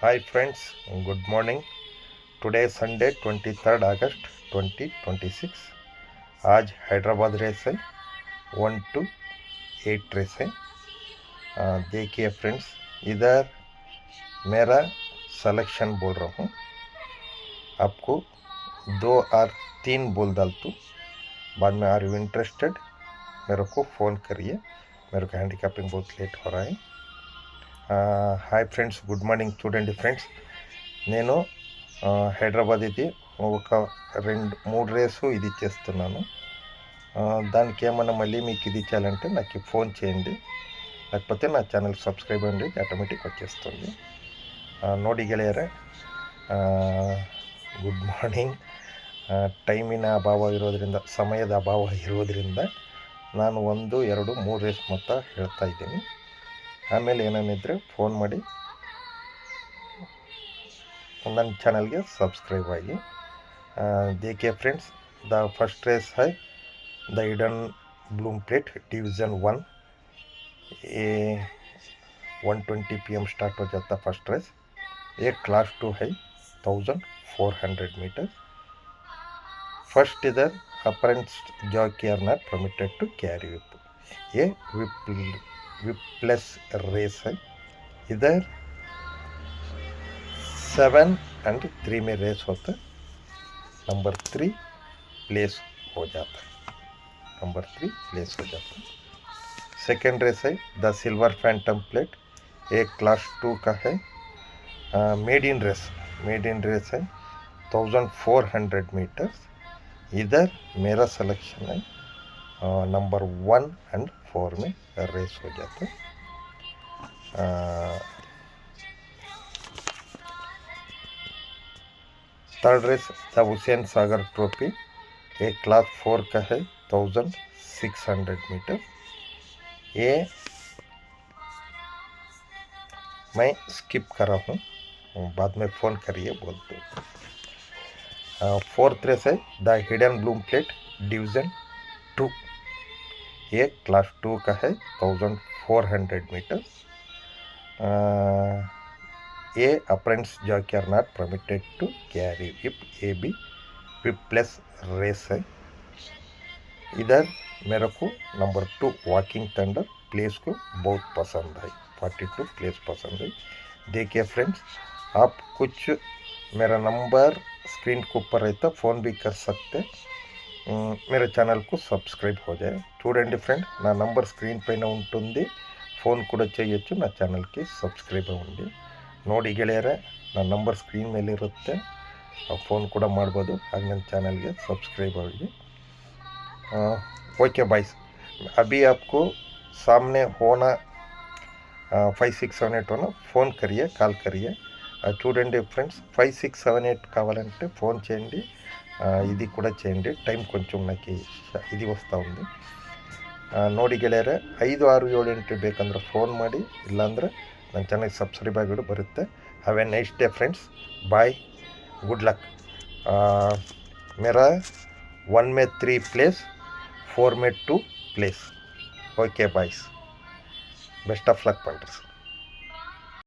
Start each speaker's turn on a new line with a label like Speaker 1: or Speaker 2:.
Speaker 1: Hi friends, good morning. Today is Sunday 23rd August 2026. आज Hyderabad race है 1 to 8 race है। देखिए फ्रेंड्स, इधर मेरा सिलेक्शन बोल रहा हूँ। आपको 2 और 3 बोल डाल दूँ, बाद में आर यू इंटरेस्टेड मेरे को फ़ोन करिए। मेरे को हैंडीकैपिंग बहुत लेट हो रहा है। Hi friends, good morning. చూడండి ఫ్రెండ్స్, నేను హైదరాబాద్ ఇది ఒక 2-3 రేసు ఇది చేస్తున్నాను. దానికి ఏమన్నా మళ్ళీ మీకు ఇది ఇచ్చాలంటే నాకు ఫోన్ చేయండి, లేకపోతే నా ಚಾನಲ್ ಸಬ್ಸ್ಕ್ರೈಬ್ ಮಾಡಿ ಆಟೋಮೆಟಿಕ್ వచ్చేస్తుంది. ನೋಡಿ ಗೆಳೆಯರೆ, ಗುಡ್ ಮಾರ್ನಿಂಗ್. ಟೈಮಿನ ಅಭಾವ ಇರೋದರಿಂದ, ಸಮಯದ ಅಭಾವ ಇರೋದರಿಂದ ನಾನು 1, 2, 3 ರೇಸ್ ಮೊತ್ತ ಹೇಳ್ತಾ ಇದ್ದೀನಿ. ಆಮೇಲೆ ಏನೇನಿದ್ರೆ ಫೋನ್ ಮಾಡಿ ನನ್ನ ಚಾನಲ್ಗೆ ಸಬ್ಸ್ಕ್ರೈಬ್ ಆಗಿ. देखिए फ्रेंड्स, द फर्स्ट रेस है the hidden bloom plate division 1. ये 1:20 PM स्टार्ट हो जाता फर्स्ट रेस. ये क्लास 2 है, 1400 मीटर. फर्स्ट इधर apprentice jockey are not permitted to carry whip. ये विपलेस रेस है. इधर 7 and 3 में रेस होता है. नंबर 3 प्लेस हो जाता है. नंबर 3 प्लेस हो जाता है. सेकेंड रेस है द सिल्वर फैंटम प्लेट. एक क्लास 2 का है. मेड इन रेस है 1400 मीटर्स. इधर मेरा सिलेक्शन है नंबर 1 and 4 में रेस हो जाता है. Third race the Hussain Sagar trophy. एक क्लास 4 का है 1600 मीटर. ये मैं स्किप कर रहा हूँ, बाद में फ़ोन करिए बोलते. फोर्थ रेस है the hidden bloom plate division 2. ये क्लास 2 का है 1400 मीटर. ये apprentice jockey are not permitted to carry whip. ये भी विप प्लस रेस है. इधर मेरे को नंबर 2 वॉकिंग थंडर प्लेस को बहुत पसंद है. 42 प्लेस पसंद है. देखिए फ्रेंड्स, आप कुछ मेरा नंबर स्क्रीन के ऊपर रहता, फ़ोन भी कर सकते. मेरे ఛానల్ को సబ్స్క్రైబ్ हो जाए. చూడండి ఫ్రెండ్, నా నంబర్ స్క్రీన్ పైన ఉంటుంది, ఫోన్ కూడా చేయొచ్చు. నా ఛానల్కి ಸಬ್ಸ್ಕ್ರೈಬ್ ಅవ్వండి. ನೋಡಿ ಗೆಳೆಯರೆ, ನನ್ನ ನಂಬರ್ ಸ್ಕ್ರೀನ್ ಮೇಲೆ ಇರುತ್ತೆ, ಫೋನ್ ಕೂಡ ಮಾಡ್ಬೋದು. ಹಾಗೆ ನನ್ನ ಚಾನಲ್ಗೆ ಸಬ್ಸ್ಕ್ರೈಬ್ ಆಗಿ. ओके बाइस, अभी आपको सामने होना 5678 होना, फ़ोन करिए, కాల్ करिए. చూడండి ఫ్రెండ్స్, 5678 కావాలంటే ఫోన్ చేయండి, ఇది కూడా చేయండి. టైం కొంచెం నాకు ఇది వస్తూ ఉంది. ನೋಡಿ ಗೆಳೆಯರೆ, 5, 6, 7, 8 ಬೇಕಂದ್ರೆ ಫೋನ್ ಮಾಡಿ, ಇಲ್ಲಾಂದರೆ ನನ್ನ ಚಾನಲ್ಗೆ ಸಬ್ಸ್ಕ್ರೈಬ್ ಆಗಿಬಿಟ್ಟು ಬರುತ್ತೆ. Have a nice day friends. Bye, good luck. मेरा 1 में 3 प्लेस, 4 में 2 प्लेस. ओके बाइस, बेस्ट ऑफ लक पंटर्स.